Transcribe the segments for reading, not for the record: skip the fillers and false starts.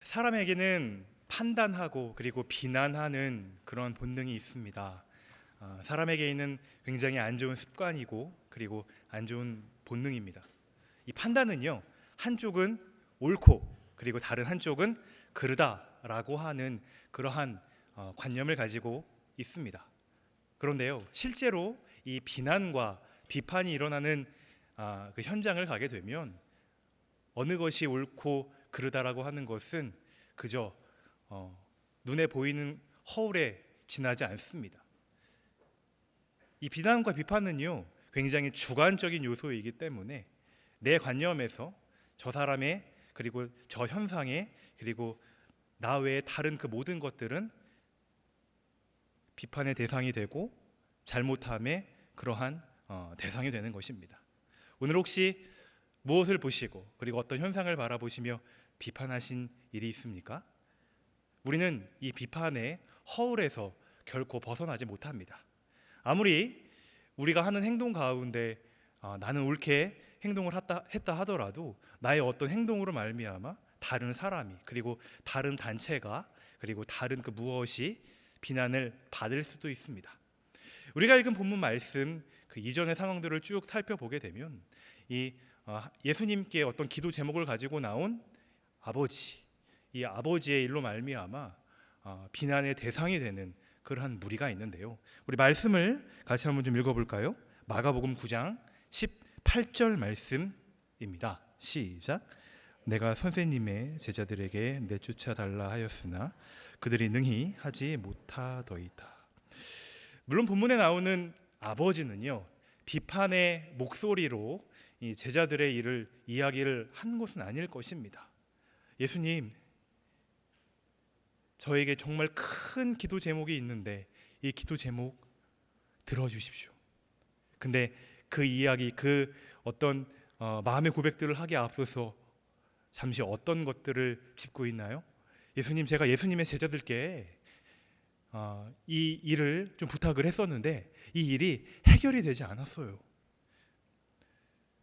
사람에게는 판단하고 그리고 비난하는 그런 본능이 있습니다. 사람에게 있는 굉장히 안 좋은 습관이고 그리고 안 좋은 본능입니다. 이 판단은요, 한쪽은 옳고 그리고 다른 한쪽은 그르다라고 하는 그러한 관념을 가지고 있습니다. 그런데요, 실제로 이 비난과 비판이 일어나는 그 현장을 가게 되면 어느 것이 옳고 그르다라고 하는 것은 그저 눈에 보이는 허울에 지나지 않습니다. 이 비난과 비판은요, 굉장히 주관적인 요소이기 때문에 내 관념에서 저 사람의 그리고 저 현상의 그리고 나 외의 다른 그 모든 것들은 비판의 대상이 되고 잘못함의 그러한 대상이 되는 것입니다. 오늘 혹시 무엇을 보시고 그리고 어떤 현상을 바라보시며 비판하신 일이 있습니까? 우리는 이 비판의 허울에서 결코 벗어나지 못합니다. 아무리 우리가 하는 행동 가운데 나는 옳게 행동을 했다 하더라도 나의 어떤 행동으로 말미암아 다른 사람이 그리고 다른 단체가 그리고 다른 그 무엇이 비난을 받을 수도 있습니다. 우리가 읽은 본문 말씀 그 이전의 상황들을 쭉 살펴보게 되면 이 예수님께 어떤 기도 제목을 가지고 나온 아버지, 이 아버지의 일로 말미암아 비난의 대상이 되는 그러한 무리가 있는데요. 우리 말씀을 같이 한번 좀 읽어볼까요? 마가복음 9장 18절 말씀입니다. 시작. 내가 선생님의 제자들에게 내쫓아 달라 하였으나 그들이 능히 하지 못하더이다. 물론 본문에 나오는 아버지는요, 비판의 목소리로 이 제자들의 일을 이야기를 한 것은 아닐 것입니다. 예수님, 저에게 정말 큰 기도 제목이 있는데 이 기도 제목 들어주십시오. 근데 그 이야기, 그 어떤 마음의 고백들을 하기에 앞서서 잠시 어떤 것들을 짚고 있나요? 예수님, 제가 예수님의 제자들께 이 일을 좀 부탁을 했었는데 이 일이 해결이 되지 않았어요.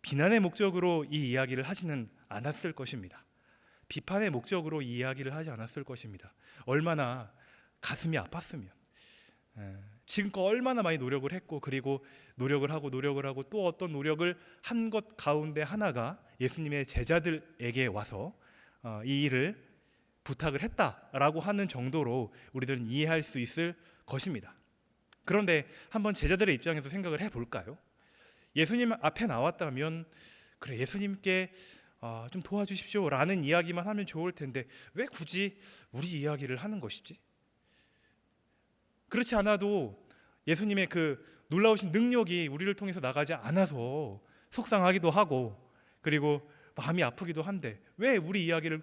비난의 목적으로 이 이야기를 하지는 않았을 것입니다. 비판의 목적으로 이 이야기를 하지 않았을 것입니다. 얼마나 가슴이 아팠으면, 지금껏 얼마나 많이 노력을 했고 그리고 노력을 하고 또 어떤 노력을 한 것 가운데 하나가 예수님의 제자들에게 와서 이 일을 부탁을 했다라고 하는 정도로 우리들은 이해할 수 있을 것입니다. 그런데 한번 제자들의 입장에서 생각을 해볼까요? 예수님 앞에 나왔다면 그래, 예수님께 좀 도와주십시오 라는 이야기만 하면 좋을 텐데 왜 굳이 우리 이야기를 하는 것이지? 그렇지 않아도 예수님의 그 놀라우신 능력이 우리를 통해서 나가지 않아서 속상하기도 하고 그리고 마음이 아프기도 한데 왜 우리 이야기를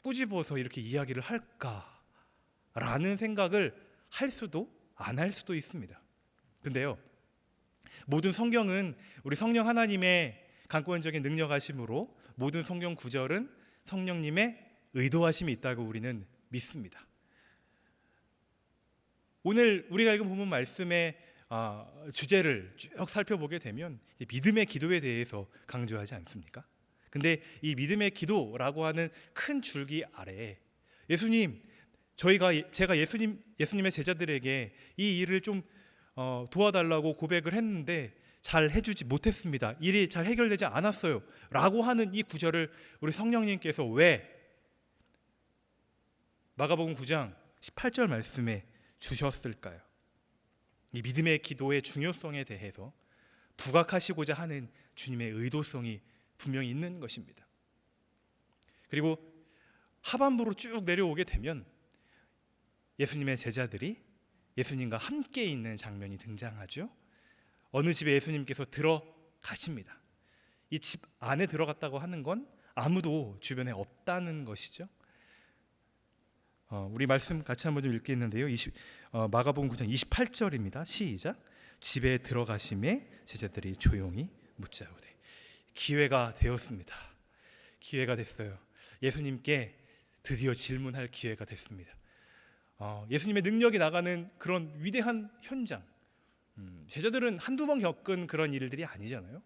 꼬집어서 이렇게 이야기를 할까라는 생각을 할 수도 안 할 수도 있습니다. 근데요, 모든 성경은 우리 성령 하나님의 강권적인 능력하심으로 모든 성경 구절은 성령님의 의도하심이 있다고 우리는 믿습니다. 오늘 우리가 읽은 본문 말씀의 주제를 쭉 살펴보게 되면 믿음의 기도에 대해서 강조하지 않습니까? 근데 이 믿음의 기도라고 하는 큰 줄기 아래에 예수님, 제가 예수님의 제자들에게 이 일을 좀 도와달라고 고백을 했는데 잘 해주지 못했습니다. 일이 잘 해결되지 않았어요 라고 하는 이 구절을 우리 성령님께서 왜 마가복음 9장 18절 말씀에 주셨을까요? 이 믿음의 기도의 중요성에 대해서 부각하시고자 하는 주님의 의도성이 분명히 있는 것입니다. 그리고 하반부로 쭉 내려오게 되면 예수님의 제자들이 예수님과 함께 있는 장면이 등장하죠. 어느 집에 예수님께서 들어가십니다. 이 집 안에 들어갔다고 하는 건 아무도 주변에 없다는 것이죠. 우리 말씀 같이 한번 좀 읽겠는데요. 마가복음 9장 28절입니다. 시작. 집에 들어가심에 제자들이 조용히 묻자오되. 기회가 되었습니다. 기회가 됐어요. 예수님께 드디어 질문할 기회가 됐습니다. 예수님의 능력이 나가는 그런 위대한 현장, 제자들은 한두 번 겪은 그런 일들이 아니잖아요.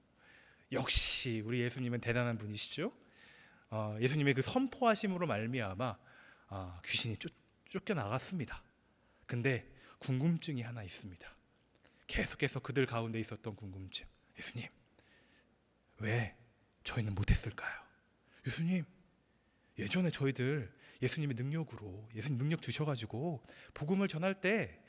역시 우리 예수님은 대단한 분이시죠. 예수님의 그 선포하심으로 말미암아 귀신이 쫓겨나갔습니다. 근데 궁금증이 하나 있습니다. 계속해서 그들 가운데 있었던 궁금증. 예수님, 왜 저희는 못했을까요? 예수님, 예전에 저희들 예수님의 능력으로, 예수님 능력 주셔가지고 복음을 전할 때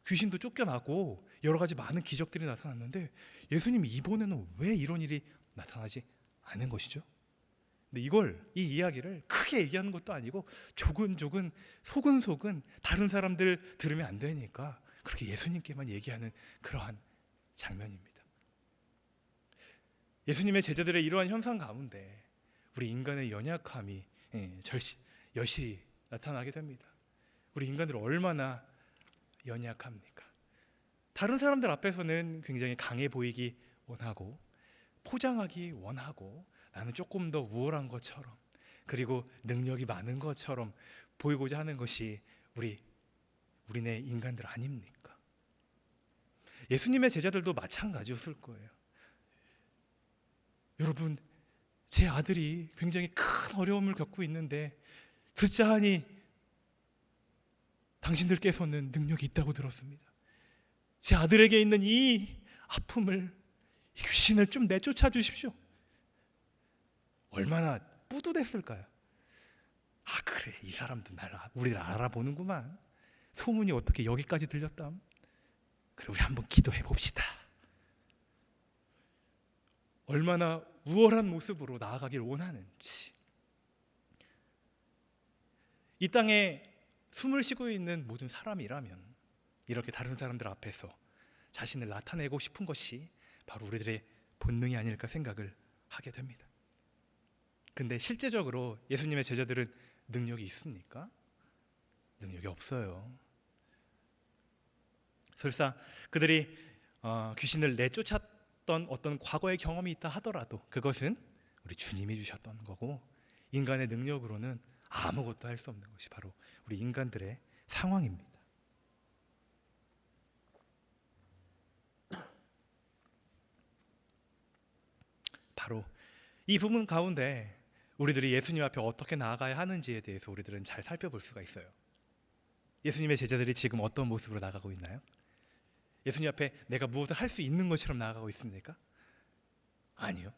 귀신도 쫓겨나고 여러 가지 많은 기적들이 나타났는데 예수님 이번에는 왜 이런 일이 나타나지 않은 것이죠? 근데 이 이야기를 크게 얘기하는 것도 아니고 조근조근 소근소근 다른 사람들 들으면 안 되니까 그렇게 예수님께만 얘기하는 그러한 장면입니다. 예수님의 제자들의 이러한 현상 가운데 우리 인간의 연약함이 여실히 나타나게 됩니다. 우리 인간들 얼마나 연약합니까? 다른 사람들 앞에서는 굉장히 강해 보이기 원하고 포장하기 원하고 나는 조금 더 우월한 것처럼 그리고 능력이 많은 것처럼 보이고자 하는 것이 우리네 인간들 아닙니까? 예수님의 제자들도 마찬가지였을 거예요. 여러분, 제 아들이 굉장히 큰 어려움을 겪고 있는데 듣자 하니 당신들께서는 능력이 있다고 들었습니다. 제 아들에게 있는 이 아픔을, 이 귀신을 좀 내쫓아 주십시오. 얼마나 뿌듯했을까요? 그래, 이 사람도 우리를 알아보는구만. 소문이 어떻게 여기까지 들렸담? 그래, 우리 한번 기도해 봅시다. 얼마나 우월한 모습으로 나아가길 원하는지. 이 땅에 숨을 쉬고 있는 모든 사람이라면 이렇게 다른 사람들 앞에서 자신을 나타내고 싶은 것이 바로 우리들의 본능이 아닐까 생각을 하게 됩니다. 근데 실제적으로 예수님의 제자들은 능력이 있습니까? 능력이 없어요. 설사 그들이 귀신을 내쫓았던 어떤 과거의 경험이 있다 하더라도 그것은 우리 주님이 주셨던 거고 인간의 능력으로는 아무것도 할 수 없는 것이 바로 우리 인간들의 상황입니다. 바로 이 부분 가운데 우리들이 예수님 앞에 어떻게 나아가야 하는지에 대해서 우리들은 잘 살펴볼 수가 있어요. 예수님의 제자들이 지금 어떤 모습으로 나가고 있나요? 예수님 앞에 내가 무엇을 할 수 있는 것처럼 나아가고 있습니까? 아니요.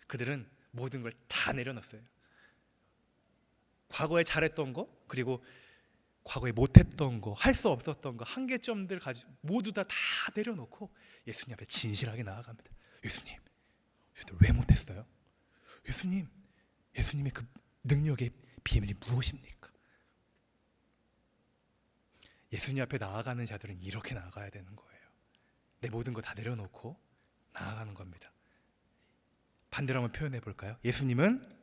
그들은 모든 걸 다 내려놨어요. 과거에 잘했던 거, 그리고 과거에 못했던 거, 할 수 없었던 거, 한계점들 가지고 모두 다 내려놓고 예수님 앞에 진실하게 나아갑니다. 예수님, 왜 못했어요? 예수님의 그 능력의 비밀이 무엇입니까? 예수님 앞에 나아가는 자들은 이렇게 나아가야 되는 거예요. 내 모든 거 다 내려놓고 나아가는 겁니다. 반대로 한번 표현해 볼까요? 예수님은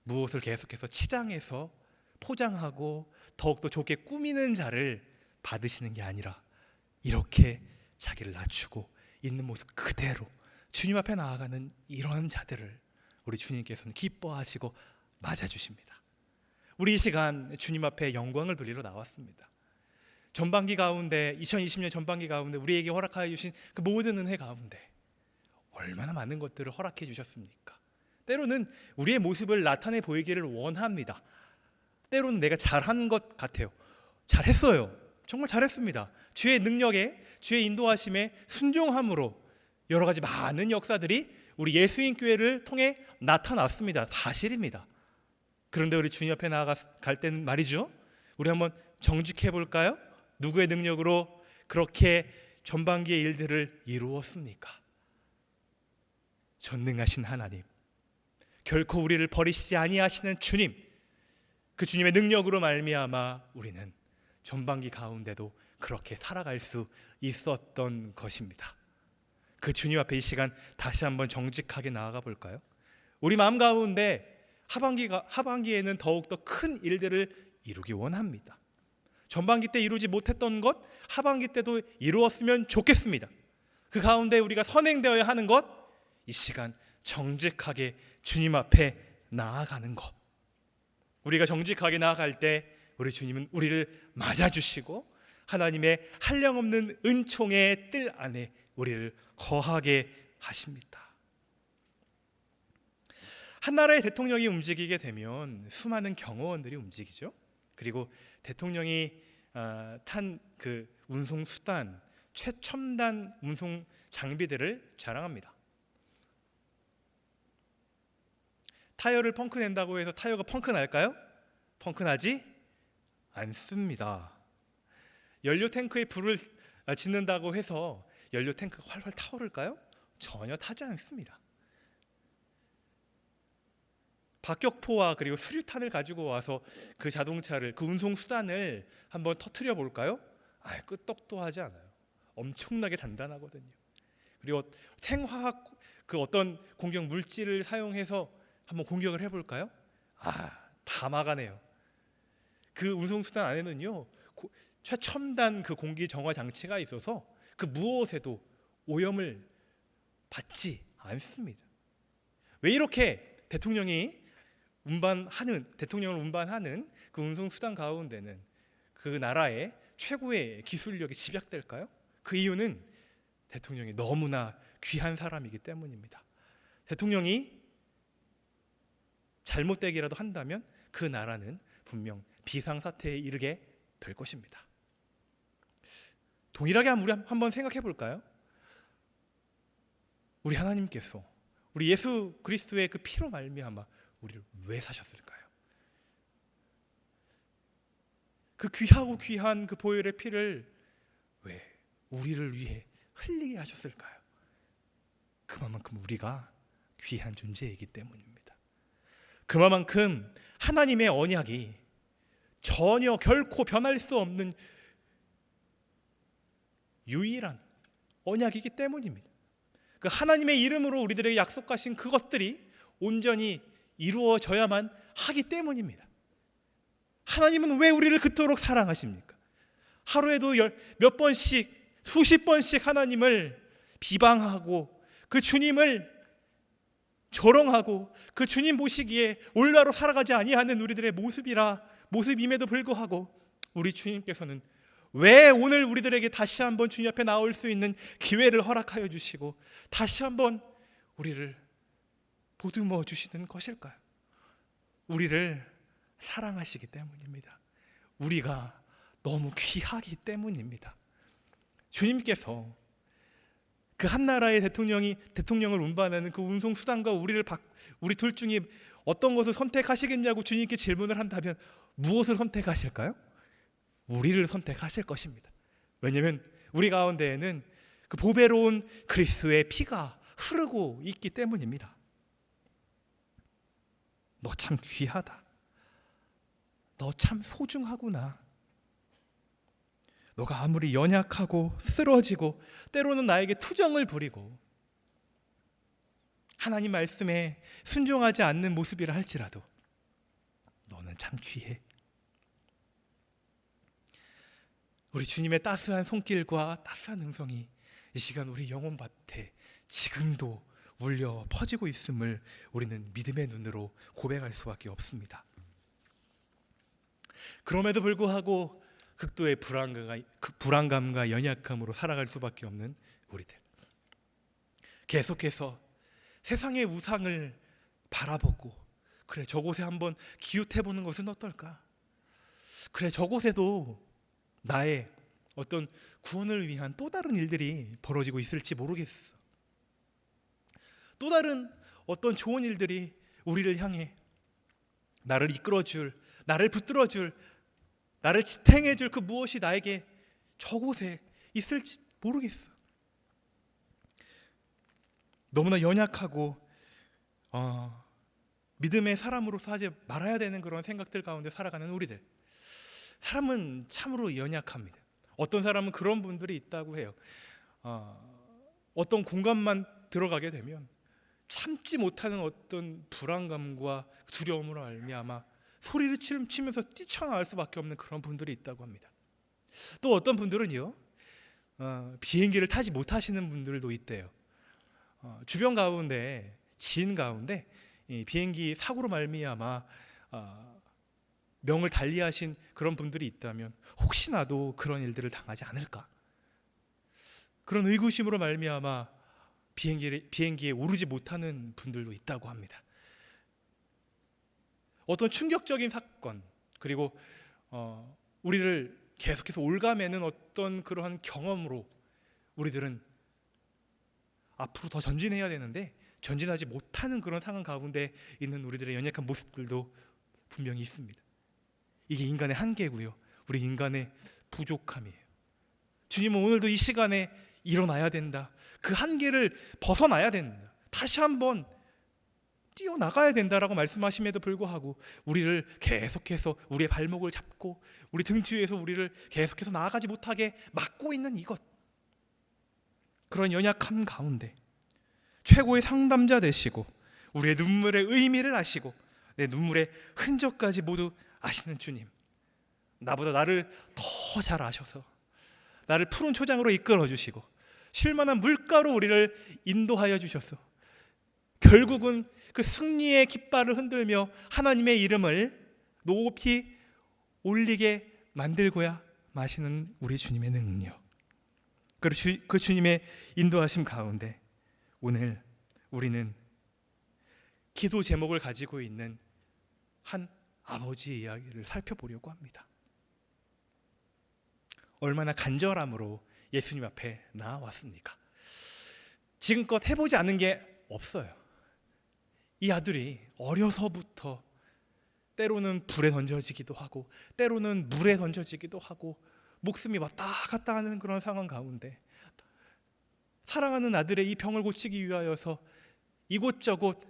무엇을 계속해서 치장해서 포장하고 더욱더 좋게 꾸미는 자를 받으시는 게 아니라 이렇게 자기를 낮추고 있는 모습 그대로 주님 앞에 나아가는 이러한 자들을 우리 주님께서는 기뻐하시고 맞아주십니다. 우리 이 시간 주님 앞에 영광을 돌리러 나왔습니다. 전반기 가운데 2020년 전반기 가운데 우리에게 허락하여 주신 그 모든 은혜 가운데 얼마나 많은 것들을 허락해 주셨습니까? 때로는 우리의 모습을 나타내 보이기를 원합니다. 때로는 내가 잘한 것 같아요. 잘했어요. 정말 잘했습니다. 주의 능력에, 주의 인도하심에 순종함으로 여러 가지 많은 역사들이 우리 예수인 교회를 통해 나타났습니다. 사실입니다. 그런데 우리 주님 앞에 나아갈 때는 말이죠, 우리 한번 정직해 볼까요? 누구의 능력으로 그렇게 전반기의 일들을 이루었습니까? 전능하신 하나님, 결코 우리를 버리시지 아니하시는 주님, 그 주님의 능력으로 말미암아 우리는 전반기 가운데도 그렇게 살아갈 수 있었던 것입니다. 그 주님 앞에 이 시간 다시 한번 정직하게 나아가 볼까요? 우리 마음 가운데 하반기에는 더욱더 큰 일들을 이루기 원합니다. 전반기 때 이루지 못했던 것 하반기 때도 이루었으면 좋겠습니다. 그 가운데 우리가 선행되어야 하는 것, 이 시간 정직하게 주님 앞에 나아가는 것. 우리가 정직하게 나아갈 때 우리 주님은 우리를 맞아주시고 하나님의 한량없는 은총의 뜰 안에 우리를 거하게 하십니다. 한 나라의 대통령이 움직이게 되면 수많은 경호원들이 움직이죠. 그리고 대통령이 탄 그 운송 수단, 최첨단 운송 장비들을 자랑합니다. 타이어를 펑크 낸다고 해서 타이어가 펑크 날까요? 펑크 나지 않습니다. 연료 탱크에 불을 짓는다고 해서 연료 탱크가 활활 타오를까요? 전혀 타지 않습니다. 박격포와 그리고 수류탄을 가지고 와서 그 자동차를, 그 운송 수단을 한번 터트려 볼까요? 끄떡도 하지 않아요. 엄청나게 단단하거든요. 그리고 생화학 그 어떤 공격 물질을 사용해서 한번 공격을 해볼까요? 다 막아내요. 그 운송 수단 안에는요 최첨단 그 공기 정화 장치가 있어서 그 무엇에도 오염을 받지 않습니다. 왜 이렇게 대통령을 운반하는 그 운송 수단 가운데는 그 나라의 최고의 기술력이 집약될까요? 그 이유는 대통령이 너무나 귀한 사람이기 때문입니다. 대통령이 잘못되기라도 한다면 그 나라는 분명 비상사태에 이르게 될 것입니다. 동일하게 우리 한번 생각해 볼까요? 우리 하나님께서 우리 예수 그리스도의 그 피로 말미암아 우리를 왜 사셨을까요? 그 귀하고 귀한 그 보혈의 피를 왜 우리를 위해 흘리게 하셨을까요? 그만큼 우리가 귀한 존재이기 때문입니다. 그만큼 하나님의 언약이 전혀 결코 변할 수 없는 유일한 언약이기 때문입니다. 그 하나님의 이름으로 우리들에게 약속하신 그것들이 온전히 이루어져야만 하기 때문입니다. 하나님은 왜 우리를 그토록 사랑하십니까? 하루에도 몇 번씩, 수십 번씩 하나님을 비방하고 그 주님을 조롱하고 그 주님 보시기에 올바로 살아가지 아니하는 우리들의 모습임에도 불구하고 우리 주님께서는 왜 오늘 우리들에게 다시 한번 주님 앞에 나올 수 있는 기회를 허락하여 주시고 다시 한번 우리를 보듬어 주시는 것일까요? 우리를 사랑하시기 때문입니다. 우리가 너무 귀하기 때문입니다. 주님께서 그 한 나라의 대통령을 운반하는 그 운송 수단과 우리 둘 중에 어떤 것을 선택하시겠냐고 주님께 질문을 한다면 무엇을 선택하실까요? 우리를 선택하실 것입니다. 왜냐하면 우리 가운데에는 그 보배로운 그리스도의 피가 흐르고 있기 때문입니다. 너 참 귀하다. 너 참 소중하구나. 너가 아무리 연약하고 쓰러지고 때로는 나에게 투정을 부리고 하나님 말씀에 순종하지 않는 모습이라 할지라도 너는 참 귀해. 우리 주님의 따스한 손길과 따스한 음성이 이 시간 우리 영혼밭에 지금도 울려 퍼지고 있음을 우리는 믿음의 눈으로 고백할 수밖에 없습니다. 그럼에도 불구하고 극도의 불안감과 연약함으로 살아갈 수밖에 없는 우리들, 계속해서 세상의 우상을 바라보고 그래 저곳에 한번 기웃해보는 것은 어떨까? 그래 저곳에도 나의 어떤 구원을 위한 또 다른 일들이 벌어지고 있을지 모르겠어. 또 다른 어떤 좋은 일들이 우리를 향해 나를 이끌어줄, 나를 붙들어줄, 나를 지탱해줄 그 무엇이 나에게 저곳에 있을지 모르겠어. 너무나 연약하고 믿음의 사람으로서 하지 말아야 되는 그런 생각들 가운데 살아가는 우리들, 사람은 참으로 연약합니다. 어떤 사람은 그런 분들이 있다고 해요. 어떤 공간만 들어가게 되면 참지 못하는 어떤 불안감과 두려움으로 말미암아 소리를 치면서 뛰쳐나올 수밖에 없는 그런 분들이 있다고 합니다. 또 어떤 분들은요, 비행기를 타지 못하시는 분들도 있대요. 주변 가운데, 지인 가운데 이 비행기 사고로 말미암아 명을 달리하신 그런 분들이 있다면 혹시나도 그런 일들을 당하지 않을까, 그런 의구심으로 말미암아 비행기에 오르지 못하는 분들도 있다고 합니다. 어떤 충격적인 사건, 그리고 우리를 계속해서 올가매는 어떤 그러한 경험으로 우리들은 앞으로 더 전진해야 되는데 전진하지 못하는 그런 상황 가운데 있는 우리들의 연약한 모습들도 분명히 있습니다. 이게 인간의 한계고요, 우리 인간의 부족함이에요. 주님은 오늘도 이 시간에 일어나야 된다, 그 한계를 벗어나야 된다, 다시 한번 뛰어나가야 된다라고 말씀하심에도 불구하고 우리를 계속해서 우리의 발목을 잡고 우리 등 뒤에서 우리를 계속해서 나아가지 못하게 막고 있는 이것, 그런 연약함 가운데 최고의 상담자 되시고 우리의 눈물의 의미를 아시고 내 눈물의 흔적까지 모두 아시는 주님, 나보다 나를 더 잘 아셔서 나를 푸른 초장으로 이끌어 주시고 쉴만한 물가로 우리를 인도하여 주셔서 결국은 그 승리의 깃발을 흔들며 하나님의 이름을 높이 올리게 만들고야 마시는 우리 주님의 능력, 그 주님의 인도하심 가운데 오늘 우리는 기도 제목을 가지고 있는 한 아버지의 이야기를 살펴보려고 합니다. 얼마나 간절함으로 예수님 앞에 나아왔습니까? 지금껏 해보지 않은 게 없어요. 이 아들이 어려서부터 때로는 불에 던져지기도 하고 때로는 물에 던져지기도 하고 목숨이 왔다 갔다 하는 그런 상황 가운데 사랑하는 아들의 이 병을 고치기 위하여서 이곳저곳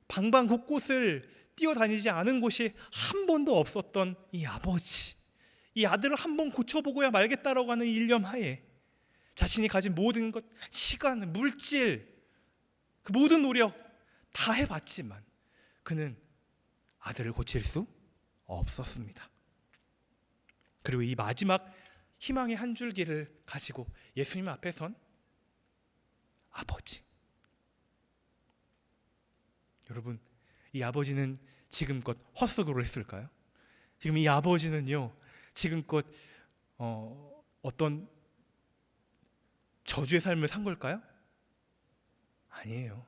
방방 곳곳을 뛰어다니지 않은 곳이 한 번도 없었던 이 아버지, 이 아들을 한번 고쳐보고야 말겠다라고 하는 일념하에 자신이 가진 모든 것, 시간, 물질, 그 모든 노력 다 해봤지만 그는 아들을 고칠 수 없었습니다. 그리고 이 마지막 희망의 한 줄기를 가지고 예수님 앞에 선 아버지. 여러분, 이 아버지는 지금껏 헛수고를 했을까요? 지금 이 아버지는요, 지금껏 어떤 저주의 삶을 산 걸까요? 아니에요.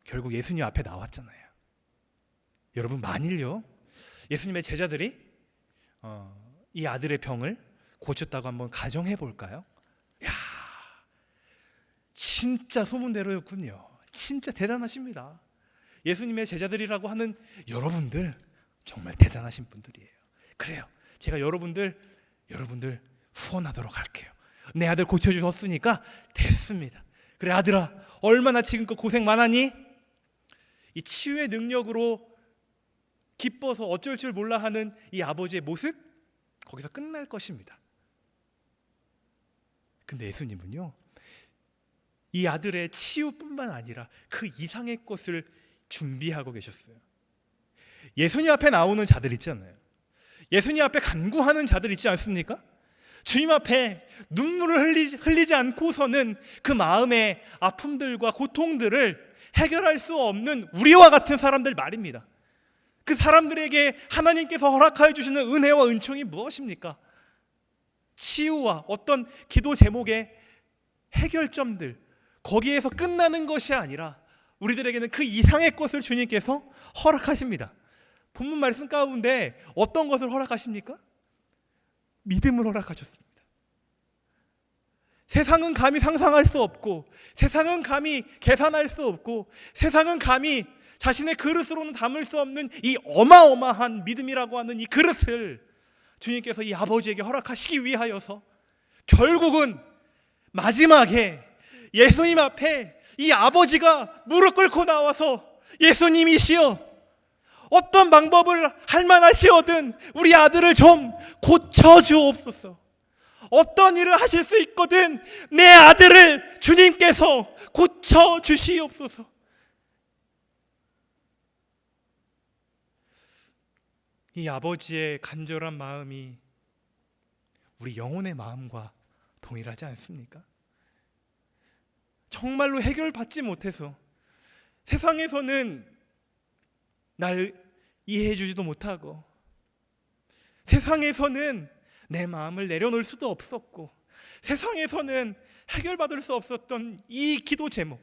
결국 예수님 앞에 나왔잖아요. 여러분, 만일요 예수님의 제자들이 이 아들의 병을 고쳤다고 한번 가정해 볼까요? 야, 진짜 소문대로였군요. 진짜 대단하십니다. 예수님의 제자들이라고 하는 여러분들 정말 대단하신 분들이에요. 그래요, 제가 여러분들 후원하도록 할게요. 내 아들 고쳐주셨으니까 됐습니다. 그래 아들아, 얼마나 지금껏 고생 많았니? 이 치유의 능력으로 기뻐서 어쩔 줄 몰라 하는 이 아버지의 모습, 거기서 끝날 것입니다. 근데 예수님은요, 이 아들의 치유뿐만 아니라 그 이상의 것을 준비하고 계셨어요. 예수님 앞에 나오는 자들 있잖아요. 예수님 앞에 간구하는 자들 있지 않습니까? 주님 앞에 눈물을 흘리지 않고서는 그 마음의 아픔들과 고통들을 해결할 수 없는 우리와 같은 사람들 말입니다. 그 사람들에게 하나님께서 허락하여 주시는 은혜와 은총이 무엇입니까? 치유와 어떤 기도 제목의 해결점들, 거기에서 끝나는 것이 아니라 우리들에게는 그 이상의 것을 주님께서 허락하십니다. 본문 말씀 가운데 어떤 것을 허락하십니까? 믿음을 허락하셨습니다. 세상은 감히 상상할 수 없고, 세상은 감히 계산할 수 없고, 세상은 감히 자신의 그릇으로는 담을 수 없는 이 어마어마한 믿음이라고 하는 이 그릇을 주님께서 이 아버지에게 허락하시기 위하여서 결국은 마지막에 예수님 앞에 이 아버지가 무릎 꿇고 나와서 예수님이시여, 어떤 방법을 할 만하시거든 우리 아들을 좀 고쳐주옵소서. 어떤 일을 하실 수 있거든 내 아들을 주님께서 고쳐주시옵소서. 이 아버지의 간절한 마음이 우리 영혼의 마음과 동일하지 않습니까? 정말로 해결받지 못해서 세상에서는 날 이해해 주지도 못하고, 세상에서는 내 마음을 내려놓을 수도 없었고, 세상에서는 해결받을 수 없었던 이 기도 제목,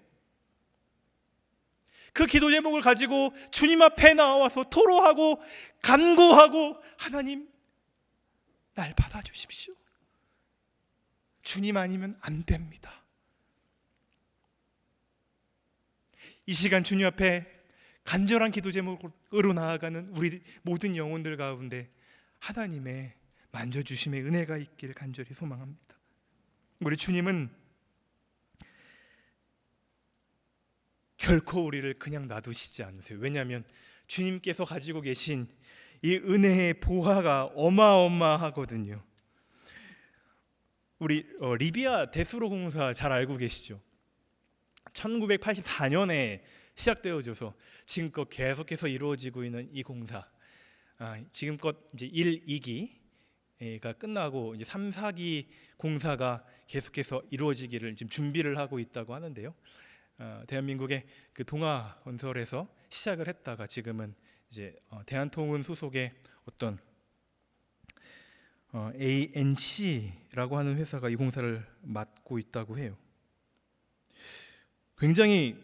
그 기도 제목을 가지고 주님 앞에 나와서 토로하고 간구하고 하나님 날 받아주십시오. 주님 아니면 안 됩니다. 이 시간 주님 앞에 간절한 기도 제목으로 나아가는 우리 모든 영혼들 가운데 하나님의 만져주심의 은혜가 있길 간절히 소망합니다. 우리 주님은 결코 우리를 그냥 놔두시지 않으세요. 왜냐하면 주님께서 가지고 계신 이 은혜의 보화가 어마어마하거든요. 우리 리비아 대수로 공사 잘 알고 계시죠? 1984년에 시작되어져서 지금껏 계속해서 이루어지고 있는 이 공사, 지금껏 이제 1, 2기가 끝나고 이제 3, 4기 공사가 계속해서 이루어지기를 지금 준비를 하고 있다고 하는데요. 대한민국의 그 동아 건설에서 시작을 했다가 지금은 이제 대한통운 소속의 어떤 ANC라고 하는 회사가 이 공사를 맡고 있다고 해요. 굉장히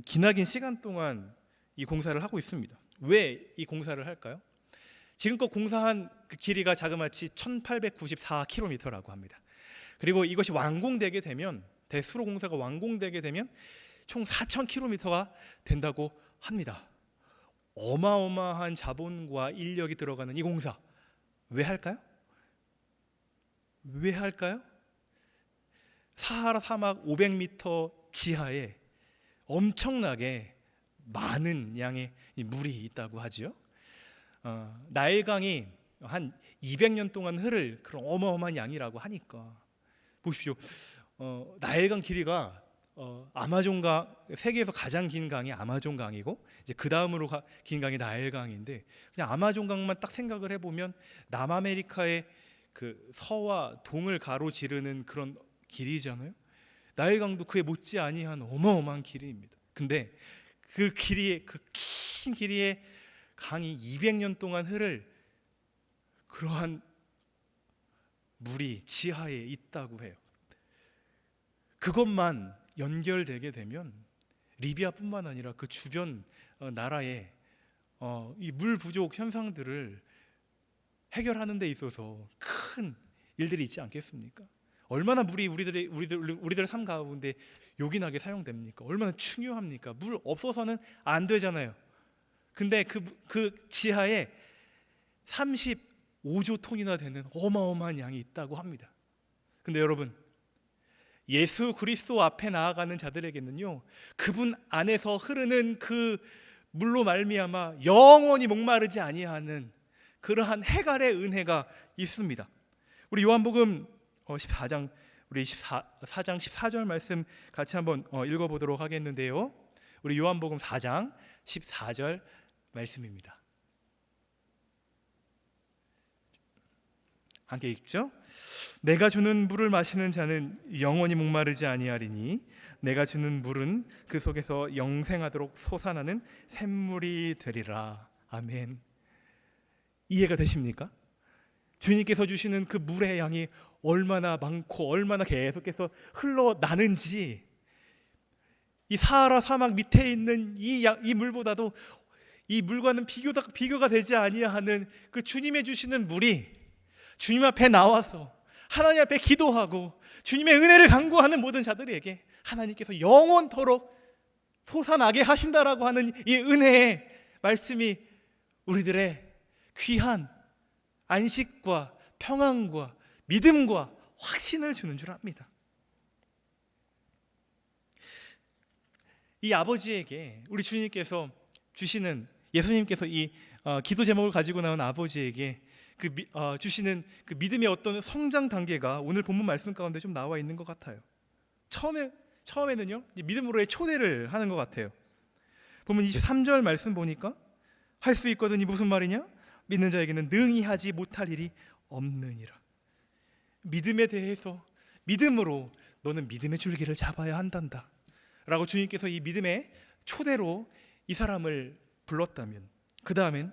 기나긴 시간 동안 이 공사를 하고 있습니다. 왜 이 공사를 할까요? 지금껏 공사한 그 길이가 자그마치 1894km라고 합니다. 그리고 이것이 완공되게 되면, 대수로 공사가 완공되게 되면 총 4000km가 된다고 합니다. 어마어마한 자본과 인력이 들어가는 이 공사, 왜 할까요? 왜 할까요? 사하라 사막 500m 지하에 엄청나게 많은 양의 물이 있다고 하죠. 나일강이 한 200년 동안 흐를 그런 어마어마한 양이라고 하니까 보십시오. 나일강 길이가 아마존강, 세계에서 가장 긴 강이 아마존강이고 이제 그 다음으로 긴 강이 나일강인데, 그냥 아마존강만 딱 생각을 해보면 남아메리카의 그 서와 동을 가로지르는 그런 길이잖아요. 나일강도 그에 못지 아니한 어마어마한 길이입니다. 근데 그 길이의, 그 긴 길이의 강이 200년 동안 흐를 그러한 물이 지하에 있다고 해요. 그것만 연결되게 되면 리비아뿐만 아니라 그 주변 나라의 이 물 부족 현상들을 해결하는 데 있어서 큰 일들이 있지 않겠습니까? 얼마나 물이 우리들의 삶 가운데 요긴하게 사용됩니까? 얼마나 중요합니까? 물 없어서는 안 되잖아요. 근데 그 지하에 35조 톤이나 되는 어마어마한 양이 있다고 합니다. 근데 여러분, 예수 그리스도 앞에 나아가는 자들에게는요, 그분 안에서 흐르는 그 물로 말미암아 영원히 목마르지 아니하는 그러한 해갈의 은혜가 있습니다. 우리 요한복음 14장 우리 4장 14절 말씀 같이 한번 읽어보도록 하겠는데요. 우리 요한복음 4장 14절 말씀입니다. 함께 읽죠. 내가 주는 물을 마시는 자는 영원히 목마르지 아니하리니 내가 주는 물은 그 속에서 영생하도록 솟아나는 샘물이 되리라. 아멘. 이해가 되십니까? 주님께서 주시는 그 물의 양이 얼마나 많고 얼마나 계속해서 흘러나는지, 이 사하라 사막 밑에 있는 이 물보다도 이 물과는 비교가 되지 아니하는 그 주님의 주시는 물이 주님 앞에 나와서 하나님 앞에 기도하고 주님의 은혜를 간구하는 모든 자들에게 하나님께서 영원토록 솟아나게 하신다라고 하는 이 은혜의 말씀이 우리들의 귀한 안식과 평안과 믿음과 확신을 주는 줄 압니다. 이 아버지에게 우리 주님께서 주시는, 예수님께서 이 기도 제목을 가지고 나온 아버지에게 주시는 그 믿음의 어떤 성장 단계가 오늘 본문 말씀 가운데 좀 나와 있는 것 같아요. 처음에는요, 믿음으로의 초대를 하는 것 같아요. 본문 23절 말씀 보니까 할 수 있거든, 이 무슨 말이냐? 믿는 자에게는 능히 하지 못할 일이 없느니라. 믿음에 대해서 믿음으로 너는 믿음의 줄기를 잡아야 한단다 라고 주님께서 이 믿음의 초대로 이 사람을 불렀다면, 그 다음엔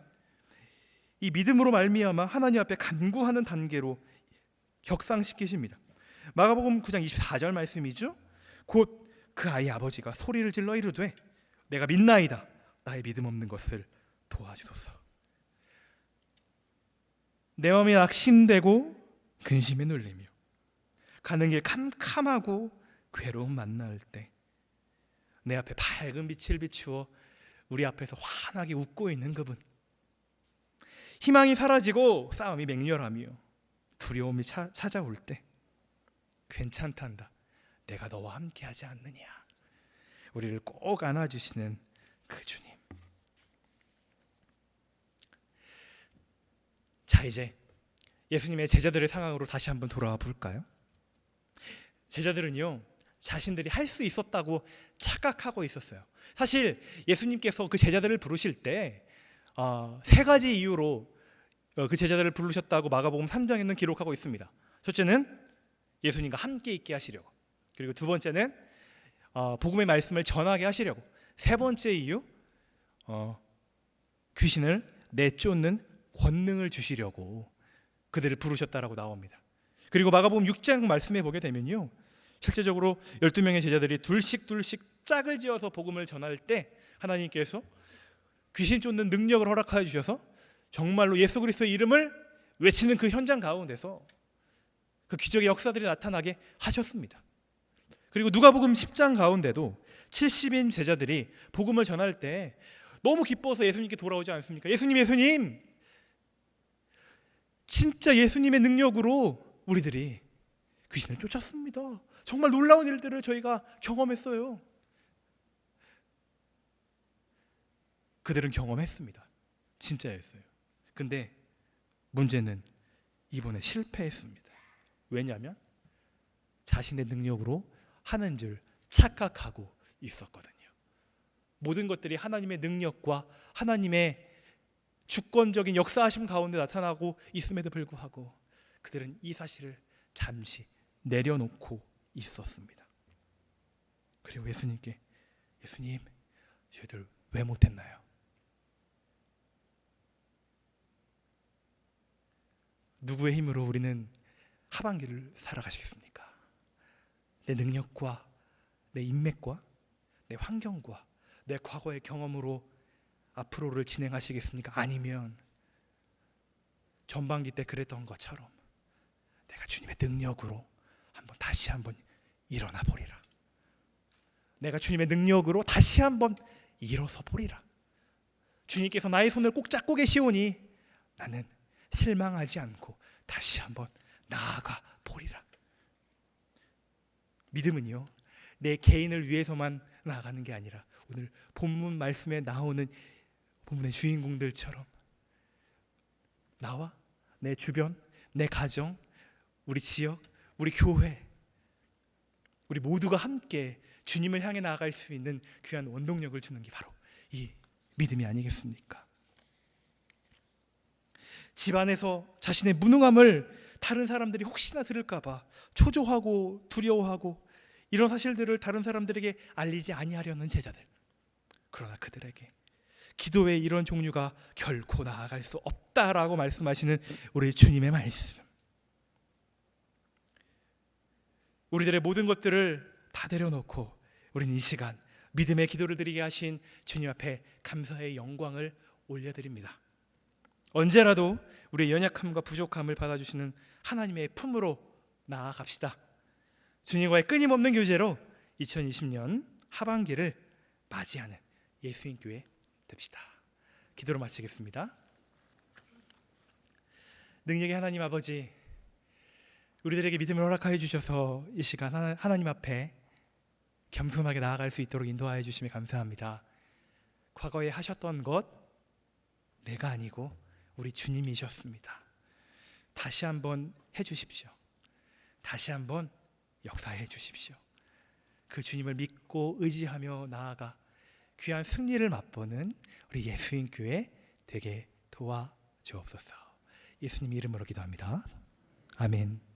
이 믿음으로 말미암아 하나님 앞에 간구하는 단계로 격상시키십니다. 마가복음 9장 24절 말씀이죠. 곧 그 아이 아버지가 소리를 질러 이르되 내가 믿나이다. 나의 믿음 없는 것을 도와주소서. 내 마음이 낙심되고 근심에 눌리며 가는 길 캄캄하고 괴로움 만날 때 내 앞에 밝은 빛을 비추어 우리 앞에서 환하게 웃고 있는 그분, 희망이 사라지고 싸움이 맹렬하며 두려움이 찾아올 때 괜찮단다. 내가 너와 함께하지 않느냐. 우리를 꼭 안아주시는 그 주님. 자, 이제 예수님의 제자들의 상황으로 다시 한번 돌아와 볼까요? 제자들은요, 자신들이 할 수 있었다고 착각하고 있었어요. 사실 예수님께서 그 제자들을 부르실 때 세 가지 이유로 그 제자들을 부르셨다고 마가복음 3장에는 기록하고 있습니다. 첫째는 예수님과 함께 있게 하시려고, 그리고 두 번째는 복음의 말씀을 전하게 하시려고, 세 번째 이유 귀신을 내쫓는 권능을 주시려고 그들을 부르셨다라고 나옵니다. 그리고 마가복음 6장 말씀에 보게 되면요, 실제적으로 12명의 제자들이 둘씩 짝을 지어서 복음을 전할 때 하나님께서 귀신 쫓는 능력을 허락하여 주셔서 정말로 예수 그리스도의 이름을 외치는 그 현장 가운데서 그 기적의 역사들이 나타나게 하셨습니다. 그리고 누가복음 10장 가운데도 70인 제자들이 복음을 전할 때 너무 기뻐서 예수님께 돌아오지 않습니까? 예수님, 진짜 예수님의 능력으로 우리들이 귀신을 쫓았습니다. 정말 놀라운 일들을 저희가 경험했어요. 그들은 경험했습니다. 진짜였어요. 근데 문제는 이번에 실패했습니다. 왜냐하면 자신의 능력으로 하는 줄 착각하고 있었거든요. 모든 것들이 하나님의 능력과 하나님의 주권적인 역사하심 가운데 나타나고 있음에도 불구하고 그들은 이 사실을 잠시 내려놓고 있었습니다. 그리고 예수님께, 예수님, 저희들 왜 못했나요? 누구의 힘으로 우리는 하반기를 살아가시겠습니까? 내 능력과 내 인맥과 내 환경과 내 과거의 경험으로 앞으로를 진행하시겠습니까? 아니면 전반기 때 그랬던 것처럼 내가 주님의 능력으로 다시 한번 일어나 보리라. 내가 주님의 능력으로 다시 한번 일어서 보리라. 주님께서 나의 손을 꼭 잡고 계시오니 나는 실망하지 않고 다시 한번 나아가 보리라. 믿음은요, 내 개인을 위해서만 나아가는 게 아니라 오늘 본문 말씀에 나오는 본문의 주인공들처럼 나와 내 주변, 내 가정, 우리 지역, 우리 교회, 우리 모두가 함께 주님을 향해 나아갈 수 있는 귀한 원동력을 주는 게 바로 이 믿음이 아니겠습니까? 집안에서 자신의 무능함을 다른 사람들이 혹시나 들을까 봐 초조하고 두려워하고 이런 사실들을 다른 사람들에게 알리지 아니하려는 제자들. 그러나 그들에게 기도의 이런 종류가 결코 나아갈 수 없다라고 말씀하시는 우리 주님의 말씀. 우리들의 모든 것들을 다 내려놓고 우리는 이 시간 믿음의 기도를 드리게 하신 주님 앞에 감사의 영광을 올려드립니다. 언제라도 우리의 연약함과 부족함을 받아주시는 하나님의 품으로 나아갑시다. 주님과의 끊임없는 교제로 2020년 하반기를 맞이하는 예수인 교회 됩시다. 기도로 마치겠습니다. 능력의 하나님 아버지, 우리들에게 믿음을 허락하여 주셔서 이 시간 하나님 앞에 겸손하게 나아갈 수 있도록 인도하여 주심에 감사합니다. 과거에 하셨던 것 내가 아니고 우리 주님이셨습니다. 다시 한번 해주십시오. 다시 한번 역사해 주십시오. 그 주님을 믿고 의지하며 나아가 귀한 승리를 맛보는 우리 예수인 교회 되게 도와주옵소서. 예수님 이름으로 기도합니다. 아멘.